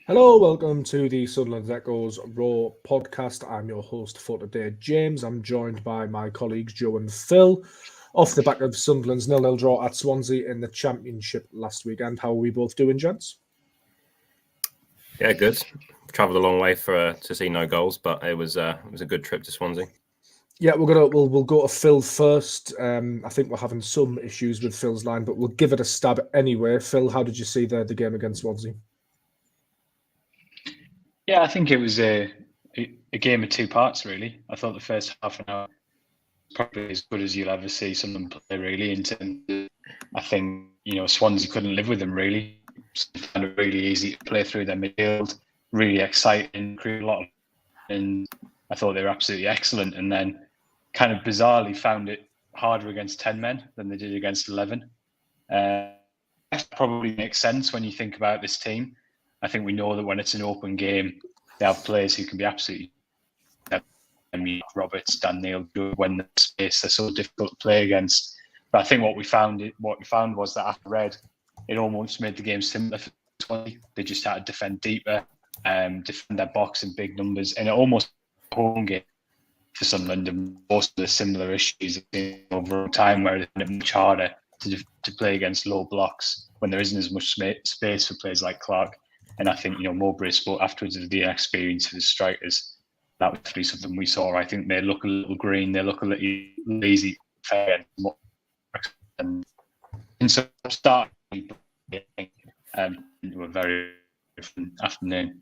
Hello, welcome to the Sunderland Echoes Raw podcast. I'm your host for today, James. I'm joined by my colleagues Joe and Phil. Off the back of Sunderland's 0-0 draw at Swansea in the Championship last weekend. How are we both doing, gents? Yeah, good. Travelled a long way to see no goals, but it was a good trip to Swansea. Yeah, we'll go to Phil first. I think we're having some issues with Phil's line, but we'll give it a stab anyway. Phil, how did you see the game against Swansea? Yeah, I think it was a game of two parts, really. I thought the first half an hour was probably as good as you'll ever see someone play, really. I think, Swansea couldn't live with them, really. They found it really easy to play through their midfield, really exciting, create a lot and I thought they were absolutely excellent. And then kind of bizarrely found it harder against 10 men than they did against 11. That probably makes sense when you think about this team. I think we know that when it's an open game, they have players who can be absolutely Roberts, Dan Neil, when the space, they're so difficult to play against. But I think what we found was that after red, it almost made the game simpler for Swansea. They just had to defend deeper, defend their box in big numbers, and it almost home game for Sunderland. And most of the similar issues over time, where it's much harder to play against low blocks when there isn't as much space for players like Clark. And I think, Mowbray spoke afterwards of the experience of the strikers. That was really something we saw. I think they look a little green, they look a little lazy, fair, and so start were very different afternoon.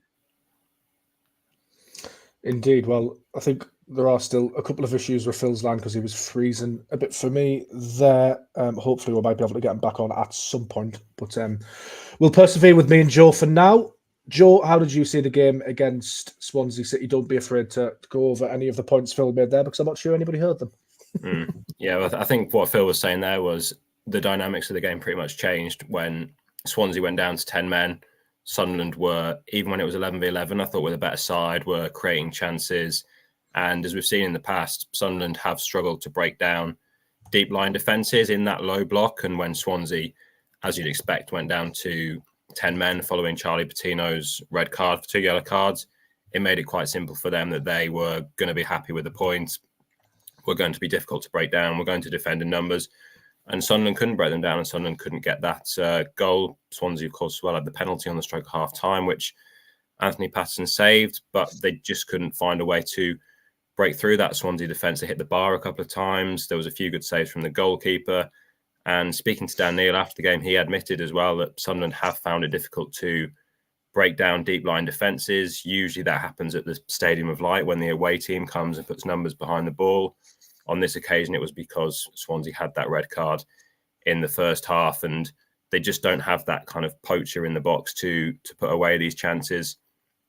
Indeed. Well, I think there are still a couple of issues with Phil's line because he was freezing a bit for me there. Hopefully we might be able to get him back on at some point. But we'll persevere with me and Joe for now. Joe, how did you see the game against Swansea City? Don't be afraid to go over any of the points Phil made there because I'm not sure anybody heard them. Yeah, well, I think what Phil was saying there was the dynamics of the game pretty much changed when Swansea went down to 10 men. Sunderland were, even when it was 11v11, I thought were the better side, were creating chances. And as we've seen in the past, Sunderland have struggled to break down deep line defences in that low block. And when Swansea, as you'd expect, went down to 10 men following Charlie Patino's red card for 2 yellow cards, it made it quite simple for them that they were going to be happy with the points. We're going to be difficult to break down. We're going to defend in numbers. And Sunderland couldn't break them down, and Sunderland couldn't get that goal. Swansea, of course, as well had the penalty on the stroke half-time, which Anthony Patterson saved, but they just couldn't find a way to break through that Swansea defence. They hit the bar a couple of times. There was a few good saves from the goalkeeper. And speaking to Dan Neil after the game, he admitted as well that Sunderland have found it difficult to break down deep line defences. Usually that happens at the Stadium of Light when the away team comes and puts numbers behind the ball. On this occasion, it was because Swansea had that red card in the first half and they just don't have that kind of poacher in the box to put away these chances.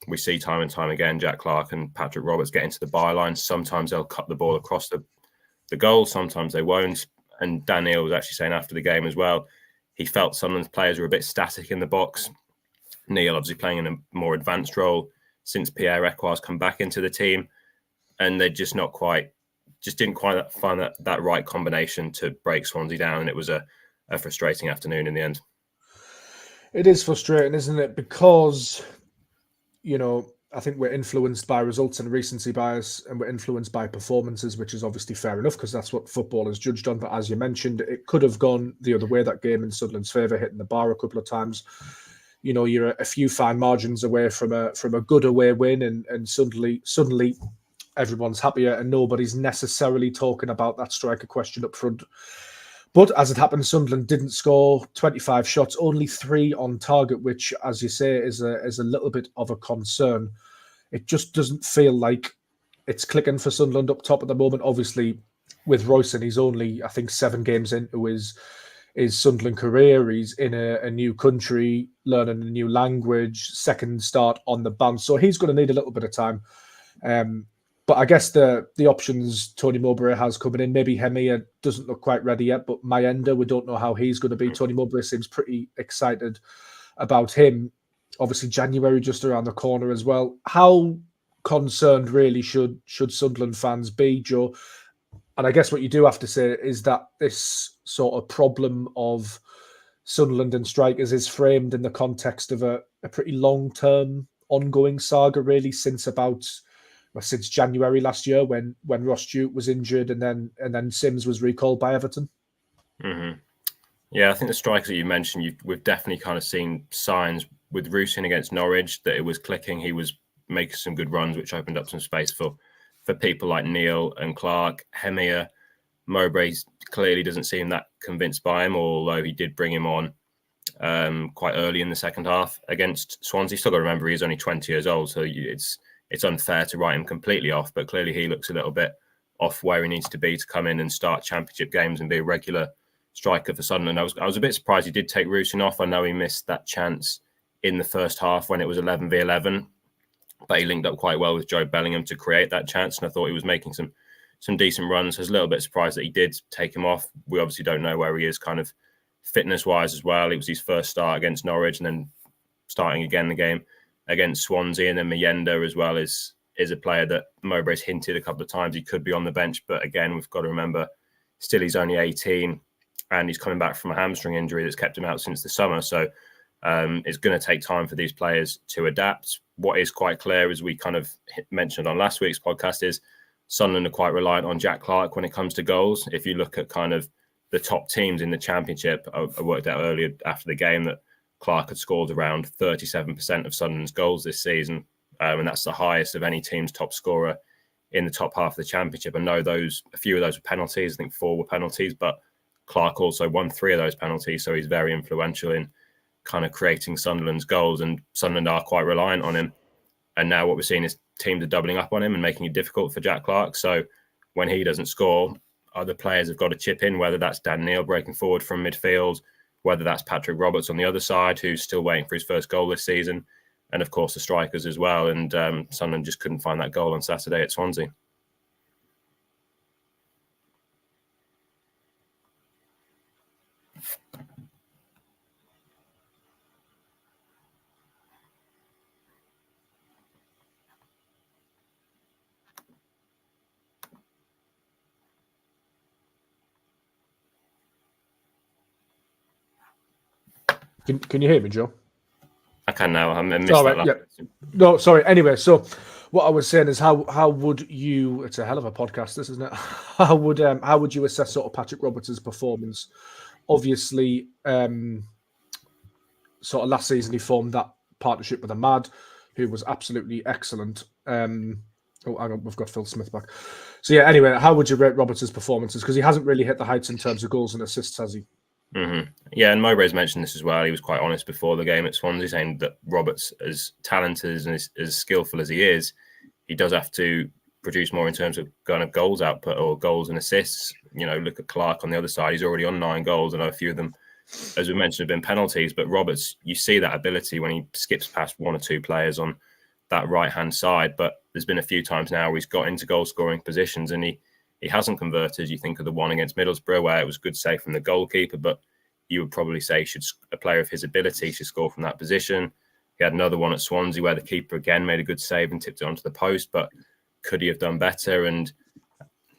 We see time and time again, Jack Clark and Patrick Roberts get into the byline. Sometimes they'll cut the ball across the goal. Sometimes they won't. And Daniel was actually saying after the game as well, he felt Sunderland's players were a bit static in the box. Neil obviously playing in a more advanced role since Pierre Ekwah's come back into the team. And they're just didn't quite find that right combination to break Swansea down. And it was a frustrating afternoon in the end. It is frustrating, isn't it? Because, I think we're influenced by results and recency bias, and we're influenced by performances, which is obviously fair enough because that's what football is judged on. But as you mentioned, it could have gone the other way, that game in Sunderland's favour, hitting the bar a couple of times. You're a few fine margins away from a good away win, and suddenly everyone's happier and nobody's necessarily talking about that striker question up front. But as it happened, Sunderland didn't score. 25 shots, only 3 on target, which, as you say, is a little bit of a concern. It just doesn't feel like it's clicking for Sunderland up top at the moment. Obviously, with Royson, he's only, I think, 7 games into his Sunderland career. He's in a new country, learning a new language, second start on the bounce. So he's going to need a little bit of time. But I guess the options Tony Mowbray has coming in, maybe Hemia doesn't look quite ready yet, but Mayenda, we don't know how he's going to be. Tony Mowbray seems pretty excited about him. Obviously, January just around the corner as well. How concerned really should Sunderland fans be, Joe? And I guess what you do have to say is that this sort of problem of Sunderland and strikers is framed in the context of a pretty long-term ongoing saga, really, since January last year when Ross Stewart was injured and then Sims was recalled by Everton. Mm-hmm. Yeah, I think the strikers that you mentioned, we've definitely kind of seen signs with Rusyn against Norwich that it was clicking. He was making some good runs, which opened up some space for people like Neil and Clark. Hemir, Mowbray clearly doesn't seem that convinced by him, although he did bring him on quite early in the second half against Swansea. Still got to remember he's only 20 years old, so it's unfair to write him completely off, but clearly he looks a little bit off where he needs to be to come in and start championship games and be a regular striker for Sunderland. I was a bit surprised he did take Rusyn off. I know he missed that chance in the first half when it was 11v11, but he linked up quite well with Joe Bellingham to create that chance, and I thought he was making some decent runs. I was a little bit surprised that he did take him off. We obviously don't know where he is kind of fitness-wise as well. It was his first start against Norwich and then starting again the game against Swansea, and then Mayenda as well is a player that Mowbray's hinted a couple of times he could be on the bench, but again, we've got to remember still he's only 18 and he's coming back from a hamstring injury that's kept him out since the summer. So it's going to take time for these players to adapt. What is quite clear, as we kind of mentioned on last week's podcast, is Sunderland are quite reliant on Jack Clark when it comes to goals. If you look at kind of the top teams in the Championship, I worked out earlier after the game that Clark had scored around 37% of Sunderland's goals this season, and that's the highest of any team's top scorer in the top half of the Championship. I know a few of those were penalties. I think 4 were penalties, but Clark also won 3 of those penalties, so he's very influential in kind of creating Sunderland's goals, and Sunderland are quite reliant on him. And now what we're seeing is teams are doubling up on him and making it difficult for Jack Clark. So when he doesn't score, other players have got to chip in, whether that's Dan Neil breaking forward from midfield, whether that's Patrick Roberts on the other side, who's still waiting for his first goal this season, and of course the strikers as well. And Sunderland just couldn't find that goal on Saturday at Swansea. Can you hear me, Joe? I can now. I missed that last. Yeah. No, sorry. Anyway, so what I was saying is how would you? It's a hell of a podcast, this, isn't it? How would you assess sort of Patrick Roberts' performance? Obviously, sort of last season he formed that partnership with Ahmad, who was absolutely excellent. Hang on, we've got Phil Smith back. So yeah. Anyway, how would you rate Roberts' performances? Because he hasn't really hit the heights in terms of goals and assists, has he? Mm-hmm. Yeah, and Mowbray's mentioned this as well. He was quite honest before the game at Swansea, saying that Roberts, as talented and as skillful as he is, he does have to produce more in terms of kind of goals output or goals and assists. You know, look at Clark on the other side. He's already on 9 goals. I know a few of them, as we mentioned, have been penalties. But Roberts, you see that ability when he skips past 1 or 2 players on that right-hand side. But there's been a few times now where he's got into goal-scoring positions and he hasn't converted. You think of the one against Middlesbrough where it was good save from the goalkeeper, but you would probably say a player of his ability should score from that position. He had another one at Swansea where the keeper again made a good save and tipped it onto the post, but could he have done better? And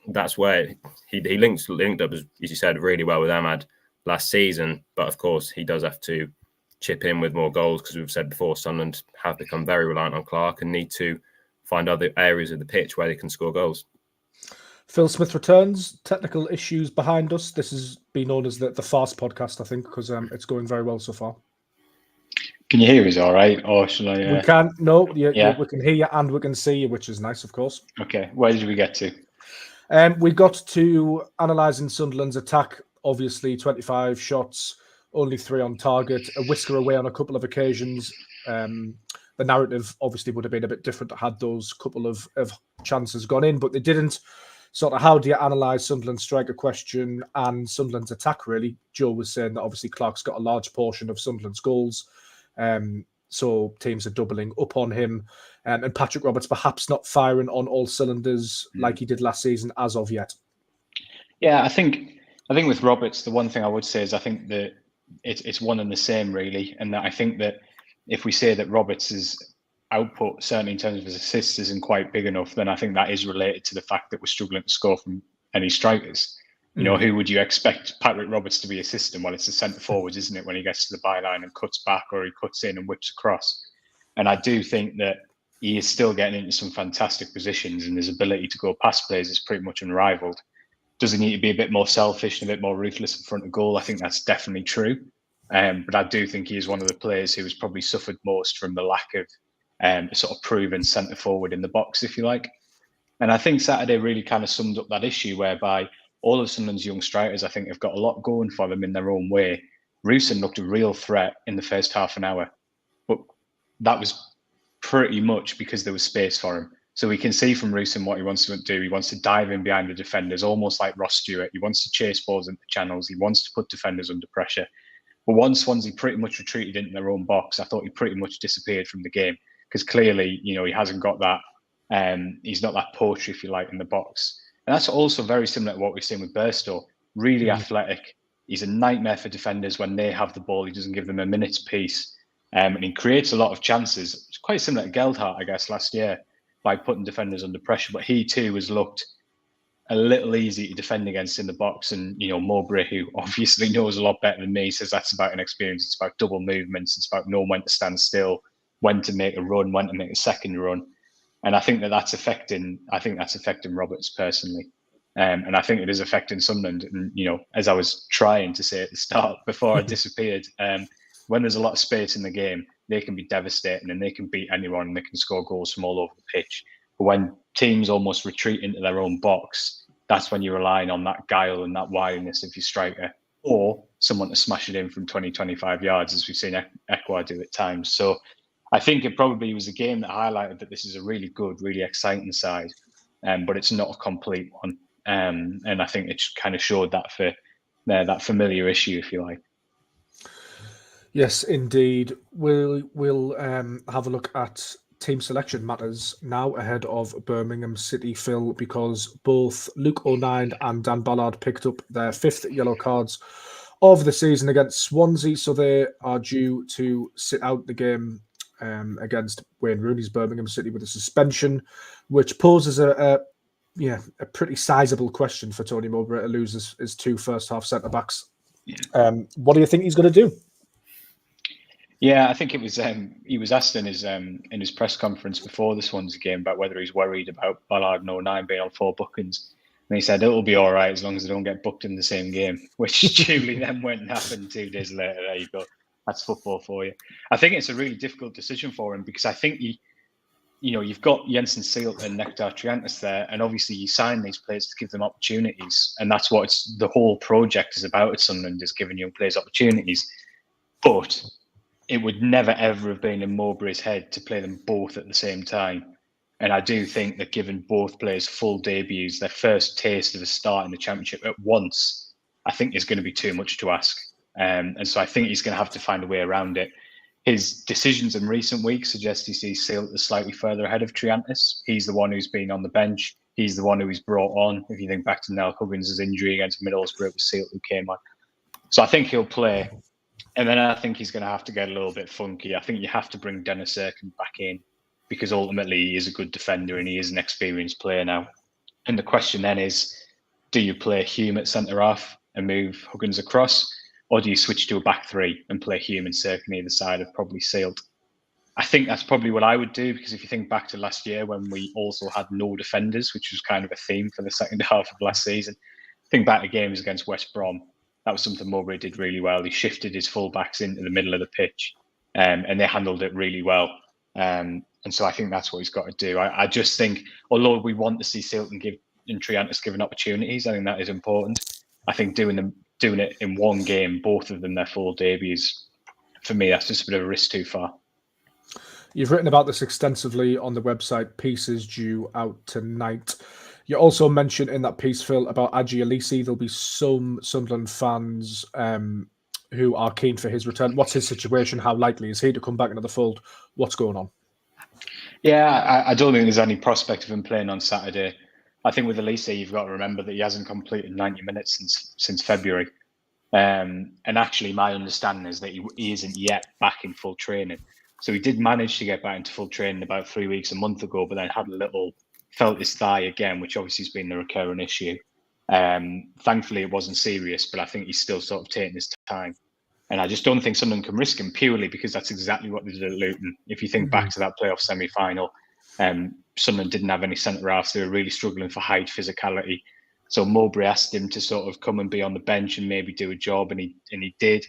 that's where he linked up, as you said, really well with Ahmad last season. But of course, he does have to chip in with more goals because we've said before, Sunderland have become very reliant on Clark and need to find other areas of the pitch where they can score goals. Phil Smith returns. Technical issues behind us. This has been known as the Farce podcast, I think, because it's going very well so far. Can you hear us all right? Or shall I? We can. No, we can hear you and we can see you, which is nice, of course. Okay. Where did we get to? We got to analysing Sunderland's attack. Obviously, 25 shots, only 3 on target, a whisker away on a couple of occasions. The narrative obviously would have been a bit different had those couple of chances gone in, but they didn't. Sort of how do you analyse Sunderland's striker question and Sunderland's attack, really? Joe was saying that obviously Clark's got a large portion of Sunderland's goals. So teams are doubling up on him. And Patrick Roberts perhaps not firing on all cylinders like he did last season as of yet. Yeah, I think with Roberts, the one thing I would say is I think that it's one and the same, really. And that I think that if we say that Roberts' output, certainly in terms of his assists, isn't quite big enough, then I think that is related to the fact that we're struggling to score from any strikers. You know, who would you expect Patrick Roberts to be assisting? Well, it's the centre forwards, isn't it, when he gets to the byline and cuts back, or he cuts in and whips across. And I do think that he is still getting into some fantastic positions, and his ability to go past players is pretty much unrivaled. Does he need to be a bit more selfish and a bit more ruthless in front of goal? I think that's definitely true. But I do think he is one of the players who has probably suffered most from the lack of a sort of proven centre forward in the box, if you like. And I think Saturday really kind of summed up that issue, whereby all of Sunderland's young strikers, I think, have got a lot going for them in their own way. Roosen looked a real threat in the first half an hour, but that was pretty much because there was space for him. So we can see from Roosen what he wants to do. He wants to dive in behind the defenders, almost like Ross Stewart. He wants to chase balls into channels. He wants to put defenders under pressure. But once Swansea pretty much retreated into their own box, I thought he pretty much disappeared from the game, because clearly, you know, he hasn't got that. He's not that poetry, if you like, in the box. And that's also very similar to what we've seen with Burstow. Really athletic. He's a nightmare for defenders when they have the ball. He doesn't give them a minute's peace. And he creates a lot of chances. It's quite similar to Geldhart, I guess, last year, by putting defenders under pressure. But he too has looked a little easy to defend against in the box. And, you know, Mowbray, who obviously knows a lot better than me, says that's about an experience. It's about double movements. It's about knowing when to stand still, when to make a run, when to make a second run. And I think that's affecting Roberts personally. And I think it is affecting Sunderland. And, you know, as I was trying to say at the start before I disappeared, when there's a lot of space in the game, they can be devastating and they can beat anyone and they can score goals from all over the pitch. But when teams almost retreat into their own box, that's when you're relying on that guile and that wiliness of your striker, or someone to smash it in from 20, 25 yards, as we've seen Ekwar do at times. So I think it probably was a game that highlighted that this is a really good, really exciting side, but it's not a complete one. And I think it kind of showed that for that familiar issue, if you like. Yes, indeed. We'll have a look at team selection matters now ahead of Birmingham City, Phil, because both Luke O'Nien and Dan Ballard picked up their 5th yellow cards of the season against Swansea, so they are due to sit out the game against Wayne Rooney's Birmingham City with a suspension, which poses a pretty sizable question for Tony Mowbray to lose his 2 first-half centre-backs. What do you think he's going to do? Yeah, I think it was he was asked in his press conference before the Swansea game about whether he's worried about Ballard and O'Nien being on 4 bookings. And he said it'll be all right as long as they don't get booked in the same game, which duly then went and happened 2 days later. There you go. That's football for you. I think it's a really difficult decision for him, because I think you've got Jensen Seelt and Nektar Triantis there, and obviously you sign these players to give them opportunities, and that's what the whole project is about at Sunderland, is giving young players opportunities. But it would never ever have been in Mowbray's head to play them both at the same time. And I do think that giving both players full debuts, their first taste of a start in the Championship at once, I think is going to be too much to ask. And so I think he's going to have to find a way around it. His decisions in recent weeks suggest he sees Seelt as slightly further ahead of Triantis. He's the one who's been on the bench. He's the one who he's brought on. If you think back to Nell Huggins' injury against Middlesbrough, it was Seelt who came on. So I think he'll play. And then I think he's going to have to get a little bit funky. I think you have to bring Dennis Erkin back in, because ultimately he is a good defender and he is an experienced player now. And the question then is, do you play Hume at centre-half and move Huggins across? Or do you switch to a back 3 and play Hume and Erkin either side of probably Seelt? I think that's probably what I would do, because if you think back to last year when we also had no defenders, which was kind of a theme for the second half of last season, think back to games against West Brom. That was something Mowbray did really well. He shifted his full-backs into the middle of the pitch, and they handled it really well. And so I think that's what he's got to do. I just think, although we want to see Seelt and Triantis given opportunities, I think that is important. I think doing it in one game, both of them their full debuts, for me, that's just a bit of a risk too far. You've written about this extensively on the website. Pieces due out tonight. You also mentioned in that piece, Phil, about Adji Alisi. There'll be some Sunderland fans who are keen for his return. What's his situation? How likely is he to come back into the fold? What's going on? Yeah, I don't think there's any prospect of him playing on Saturday. I think with Alisi, you've got to remember that he hasn't completed 90 minutes since February. And actually, my understanding is that he isn't yet back in full training. So he did manage to get back into full training about 3 weeks, a month ago, but then had felt his thigh again, which obviously has been the recurring issue. Thankfully, it wasn't serious, but I think he's still sort of taking his time. And I just don't think Sunderland can risk him purely because that's exactly what they did at Luton. If you think back to that playoff semi-final, Sunderland didn't have any centre-halves. They were really struggling for height, physicality. So Mowbray asked him to sort of come and be on the bench and maybe do a job, and he did.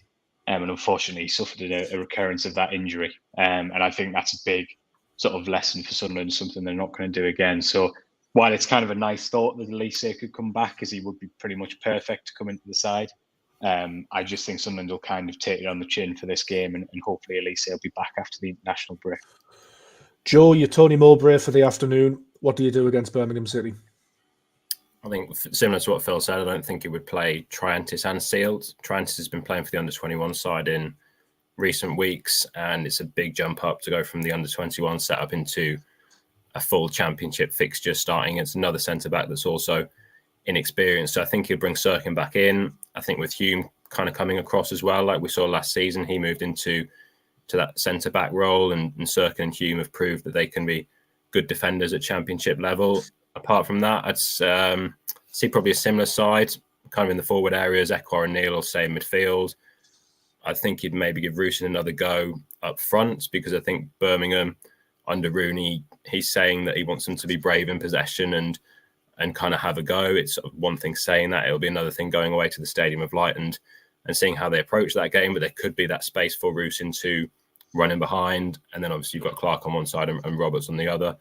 And unfortunately, he suffered a recurrence of that injury. And I think that's a big sort of lesson for Sunderland, something they're not going to do again. So while it's kind of a nice thought that Elise could come back, because he would be pretty much perfect to come into the side, I just think Sunderland will kind of take it on the chin for this game, and hopefully Elise will be back after the international break. Joe, you're Tony Mowbray for the afternoon. What do you do against Birmingham City? I think similar to what Phil said, I don't think he would play Triantis and Seals. Triantis has been playing for the under-21 side in recent weeks, and it's a big jump up to go from the under-21 setup into a full championship fixture starting against another centre-back that's also inexperienced. So I think he'll bring Sirkin back in. I think with Hume kind of coming across as well, like we saw last season, he moved into that centre-back role, and Sirkin and Hume have proved that they can be good defenders at championship level. Apart from that, I'd see probably a similar side, kind of in the forward areas. Ekwar and Neil will stay in midfield. I think you'd maybe give Rusyn another go up front, because I think Birmingham, under Rooney, he's saying that he wants them to be brave in possession and kind of have a go. It's sort of one thing saying that. It'll be another thing going away to the Stadium of Light and seeing how they approach that game. But there could be that space for Rusyn to run in behind. And then obviously you've got Clark on one side and Roberts on the other.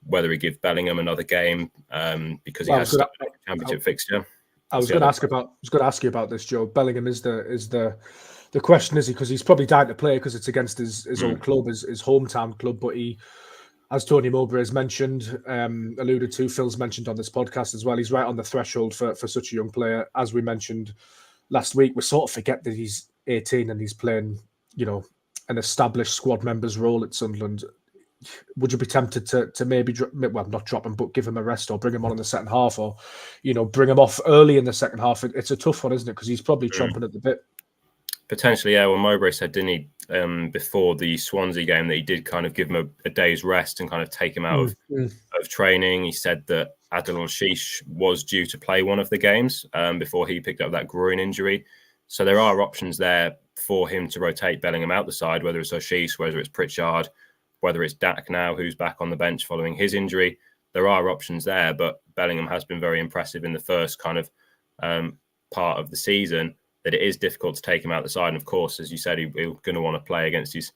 Whether he give Bellingham another game because he has a championship fixture. I was going to ask you about this, Joe. Bellingham is the question, is he? Because he's probably dying to play because it's against his old club, his hometown club. But he, as Tony Mowbray has mentioned, alluded to, Phil's mentioned on this podcast as well, he's right on the threshold for such a young player. As we mentioned last week, we sort of forget that he's 18 and he's playing, an established squad member's role at Sunderland. Would you be tempted to maybe, not drop him, but give him a rest or bring him on in the second half, or, bring him off early in the second half? It's a tough one, isn't it? Because he's probably chomping at the bit. Potentially, yeah. Well, Mowbray said, didn't he, before the Swansea game, that he did kind of give him a day's rest and kind of take him out of training. He said that Adil Al-Shish was due to play one of the games before he picked up that groin injury. So there are options there for him to rotate Bellingham out the side, whether it's Al-Shish, whether it's Pritchard, whether it's Dak now, who's back on the bench following his injury. There are options there, but Bellingham has been very impressive in the first kind of part of the season, that it is difficult to take him out the side. And of course, as you said, he's going to want to play against his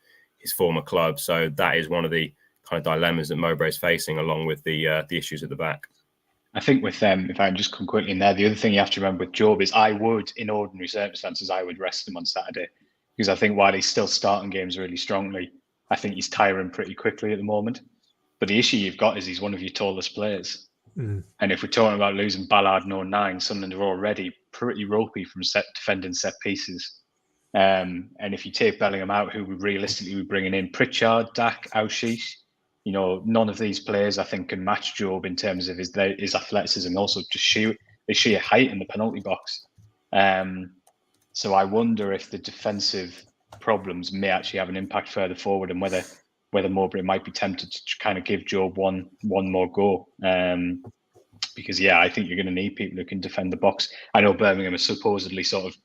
former club. So that is one of the kind of dilemmas that Mowbray is facing, along with the issues at the back. I think with them, if I can just come quickly in there, the other thing you have to remember with Job is in ordinary circumstances, I would rest him on Saturday, because I think while he's still starting games really strongly, I think he's tiring pretty quickly at the moment. But the issue you've got is he's one of your tallest players. And if we're talking about losing Ballard and 09, Sunderland are already pretty ropey from defending set pieces. And if you take Bellingham out, who we realistically be bringing in, Pritchard, Dak, Al-Shish, none of these players I think can match Job in terms of his athleticism, also just sheer height in the penalty box. So I wonder if the defensive problems may actually have an impact further forward, and whether Mowbray might be tempted to kind of give Job one more go. Because I think you're going to need people who can defend the box. I know Birmingham is supposedly sort of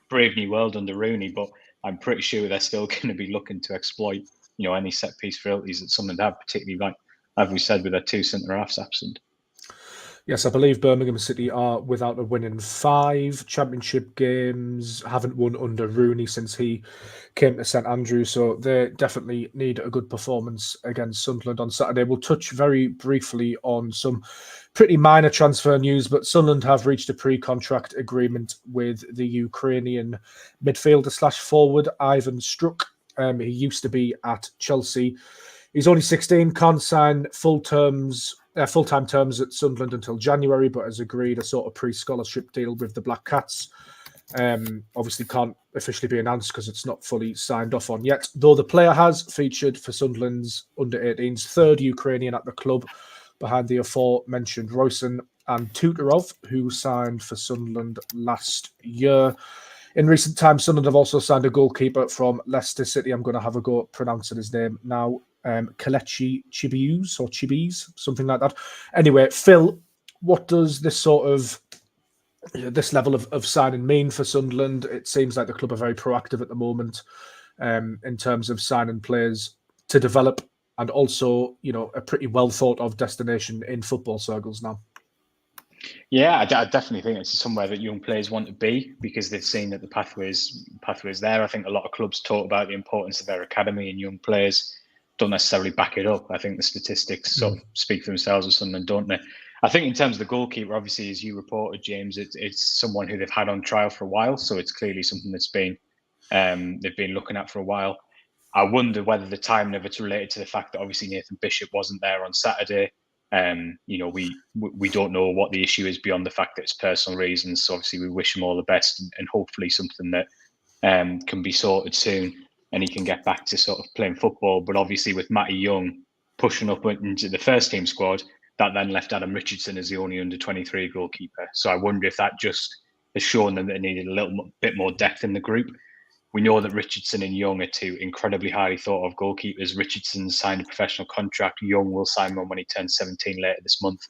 brave new world under Rooney, but I'm pretty sure they're still going to be looking to exploit any set piece frailties that Sunderland have, particularly like as we said with their two centre halves absent. Yes, I believe Birmingham City are without a win in 5 championship games, haven't won under Rooney since he came to St Andrews, so they definitely need a good performance against Sunderland on Saturday. We'll touch very briefly on some pretty minor transfer news, but Sunderland have reached a pre-contract agreement with the Ukrainian midfielder / forward Ivan Struk. He used to be at Chelsea. He's only 16, can't sign full-time terms at Sunderland until January, but has agreed a sort of pre-scholarship deal with the Black Cats. Obviously can't officially be announced because it's not fully signed off on yet, though the player has featured for Sunderland's under-18s, 3rd Ukrainian at the club, behind the aforementioned Royston and Tutorov, who signed for Sunderland last year. In recent times, Sunderland have also signed a goalkeeper from Leicester City. I'm going to have a go at pronouncing his name now. Kelechi Chibius, something like that. Anyway, Phil, what does this sort of this level of signing mean for Sunderland? It seems like the club are very proactive at the moment in terms of signing players to develop, and also, a pretty well thought of destination in football circles now. Yeah, I definitely think it's somewhere that young players want to be because they've seen that the pathways there. I think a lot of clubs talk about the importance of their academy and young players, don't necessarily back it up. I think the statistics sort of speak for themselves with Sunderland, don't they? I think in terms of the goalkeeper, obviously, as you reported, James, it's someone who they've had on trial for a while, so it's clearly something that's been they've been looking at for a while. I wonder whether the timing of it's related to the fact that obviously Nathan Bishop wasn't there on Saturday. We don't know what the issue is beyond the fact that it's personal reasons. So obviously we wish him all the best and hopefully something that can be sorted soon and he can get back to sort of playing football. But obviously with Matty Young pushing up into the first team squad, that then left Adam Richardson as the only under-23 goalkeeper. So I wonder if that just has shown them that they needed a little bit more depth in the group. We know that Richardson and Young are two incredibly highly thought of goalkeepers. Richardson signed a professional contract. Young will sign one when he turns 17 later this month.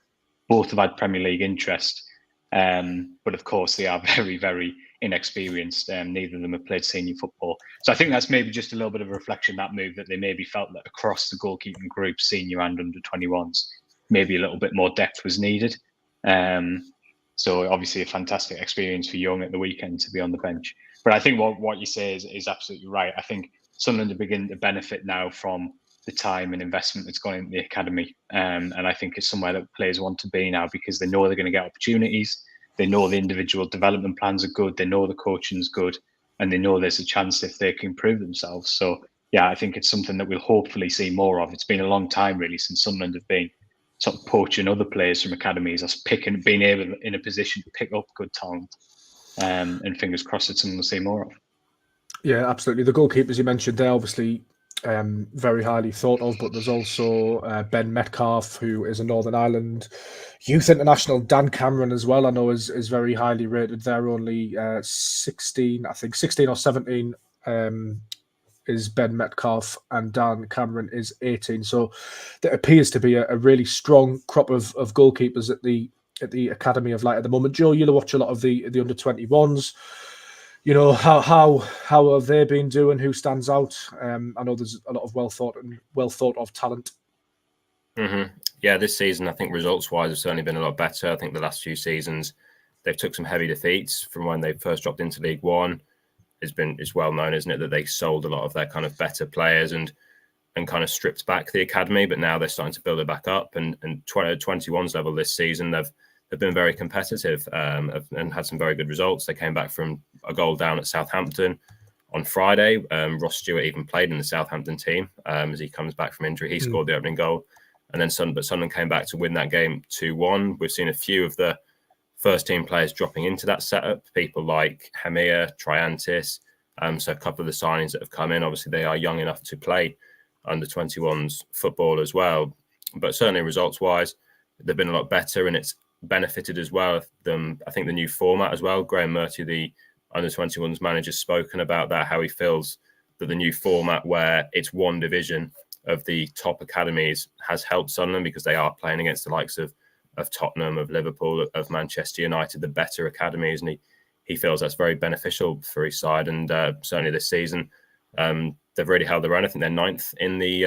Both have had Premier League interest. But of course, they are very, very inexperienced. Neither of them have played senior football. So I think that's maybe just a little bit of a reflection, that move, that they maybe felt that across the goalkeeping group, senior and under 21s, maybe a little bit more depth was needed. So obviously a fantastic experience for Young at the weekend to be on the bench. But I think what you say is absolutely right. I think Sunderland are beginning to benefit now from the time and investment that's gone into the academy. And I think it's somewhere that players want to be now because they know they're going to get opportunities. They know the individual development plans are good. They know the coaching's good. And they know there's a chance if they can prove themselves. So, yeah, I think it's something that we'll hopefully see more of. It's been a long time, really, since Sunderland have been sort of poaching other players from academies, us being able in a position to pick up good talent. And fingers crossed it's something we'll see more of. Yeah, absolutely. The goalkeepers you mentioned, they're obviously very highly thought of, but there's also Ben Metcalfe, who is a Northern Ireland youth international. Dan Cameron as well, I know is very highly rated. They're only 16 or 17 is Ben Metcalfe, and Dan Cameron is 18. So there appears to be a really strong crop of goalkeepers at the Academy of Light at the moment. Joe, you'll watch a lot of the under 21s. How have they been doing? Who stands out? I know there's a lot of well thought of talent. Mm-hmm. Yeah, this season I think results wise have certainly been a lot better. I think the last few seasons they've took some heavy defeats from when they first dropped into League One. It's well known, isn't it, that they sold a lot of their kind of better players and kind of stripped back the academy, but now they're starting to build it back up. And 21's level this season, they've been very competitive and had some very good results. They came back from a goal down at Southampton on Friday. Ross Stewart even played in the Southampton team as he comes back from injury. He scored the opening goal. And then Sunderland came back to win that game 2-1. We've seen a few of the first team players dropping into that setup, people like Hamir, Triantis. So a couple of the signings that have come in, obviously they are young enough to play under 21s football as well. But certainly results-wise, they've been a lot better, and it's benefited as well them. I think the new format as well. Graham Murty, the under 21s manager, spoken about that, how he feels that the new format where it's one division of the top academies has helped Sunderland because they are playing against the likes of Tottenham, of Liverpool, of Manchester United, the better academies, and he feels that's very beneficial for his side. And certainly this season they've really held their own. I think they're 9th in the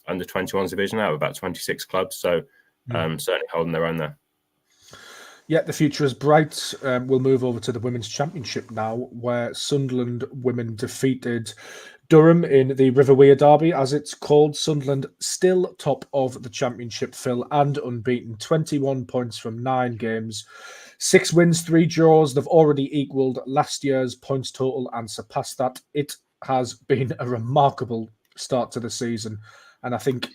under 21s division now, about 26 clubs, so certainly holding their own there. Yeah, the future is bright. We'll move over to the Women's Championship now, where Sunderland women defeated Durham in the River Wear Derby, as it's called. Sunderland still top of the Championship, Phil, and unbeaten. 21 points from 9 games. 6 wins, 3 draws. They've already equalled last year's points total and surpassed that. It has been a remarkable start to the season. And I think,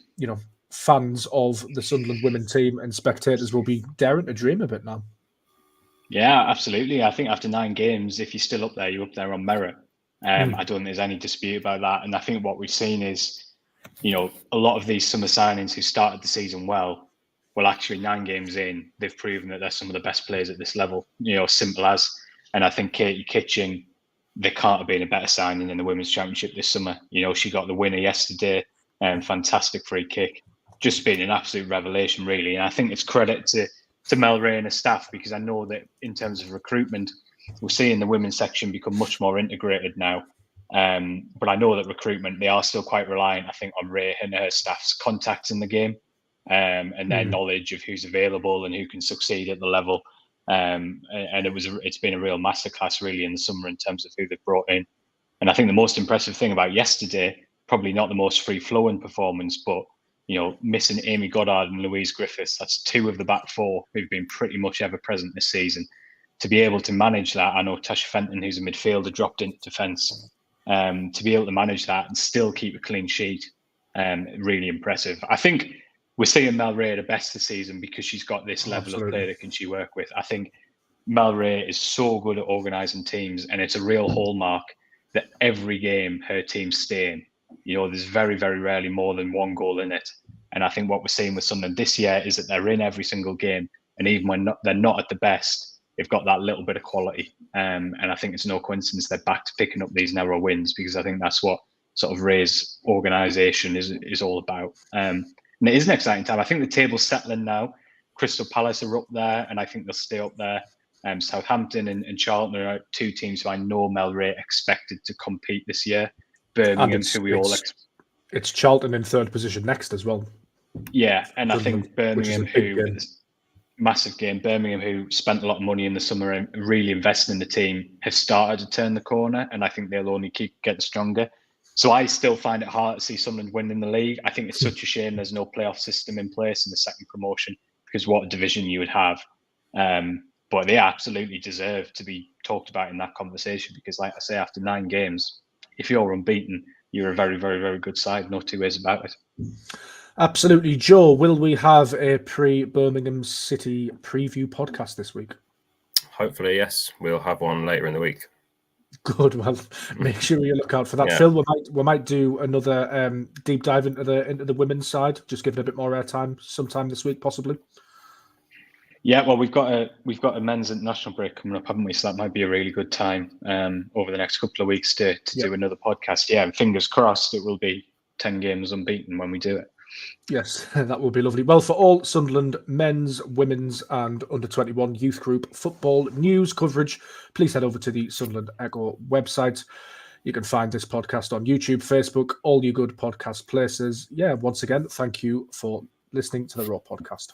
fans of the Sunderland women team and spectators will be daring to dream a bit now. Yeah, absolutely. I think after 9 games, if you're still up there, you're up there on merit. I don't think there's any dispute about that. And I think what we've seen is, a lot of these summer signings who started the season well, actually 9 games in, they've proven that they're some of the best players at this level, simple as. And I think Katie Kitching, there can't have been a better signing in the Women's Championship this summer. She got the winner yesterday, fantastic free kick. Just been an absolute revelation, really. And I think it's credit to Mel Ray and his staff, because I know that in terms of recruitment, we're seeing the women's section become much more integrated now. But I know that recruitment, they are still quite reliant, I think, on Ray and her staff's contacts in the game, and their knowledge of who's available and who can succeed at the level. And it's been a real masterclass really in the summer in terms of who they've brought in. And I think the most impressive thing about yesterday, probably not the most free-flowing performance, but missing Amy Goddard and Louise Griffiths, that's two of the back four who've been pretty much ever present this season. To be able to manage that, I know Tasha Fenton, who's a midfielder, dropped into defence. To be able to manage that and still keep a clean sheet, really impressive. I think we're seeing Mel Ray at her best this season because she's got this level of play that she work with. I think Mel Ray is so good at organising teams, and it's a real hallmark that every game her team's stay in. There's very, very rarely more than one goal in it. And I think what we're seeing with Sunderland this year is that they're in every single game, and even when they're not at the best, they've got that little bit of quality. And I think it's no coincidence they're back to picking up these narrow wins, because I think that's what sort of Ray's organisation is all about. And it is an exciting time. I think the table's settling now. Crystal Palace are up there, and I think they'll stay up there. Southampton and Charlton are two teams who I know Mel Ray expected to compete this year. Birmingham, who we all it's Charlton in third position next as well. Yeah, and I think Birmingham, massive game. Birmingham, who spent a lot of money in the summer and really invested in the team, have started to turn the corner, and I think they'll only keep getting stronger. So I still find it hard to see Sunderland winning the league. I think it's such a shame there's no playoff system in place in the second promotion, because what a division you would have. But they absolutely deserve to be talked about in that conversation, because, like I say, after 9 games, if you're unbeaten, you're a very, very, very good side. No two ways about it. Absolutely. Joe, will we have a pre-Birmingham City preview podcast this week? Hopefully, yes. We'll have one later in the week. Good. Well, make sure you look out for that. Yeah. Phil, we might do another deep dive into the women's side, just give it a bit more airtime sometime this week, possibly. Yeah, well, we've got a men's international break coming up, haven't we? So that might be a really good time over the next couple of weeks to do another podcast. Yeah, and fingers crossed it will be 10 games unbeaten when we do it. Yes, that will be lovely. Well, for all Sunderland men's, women's and under-21 youth group football news coverage, please head over to the Sunderland Echo website. You can find this podcast on YouTube, Facebook, all your good podcast places. Yeah, once again, thank you for listening to the Raw Podcast.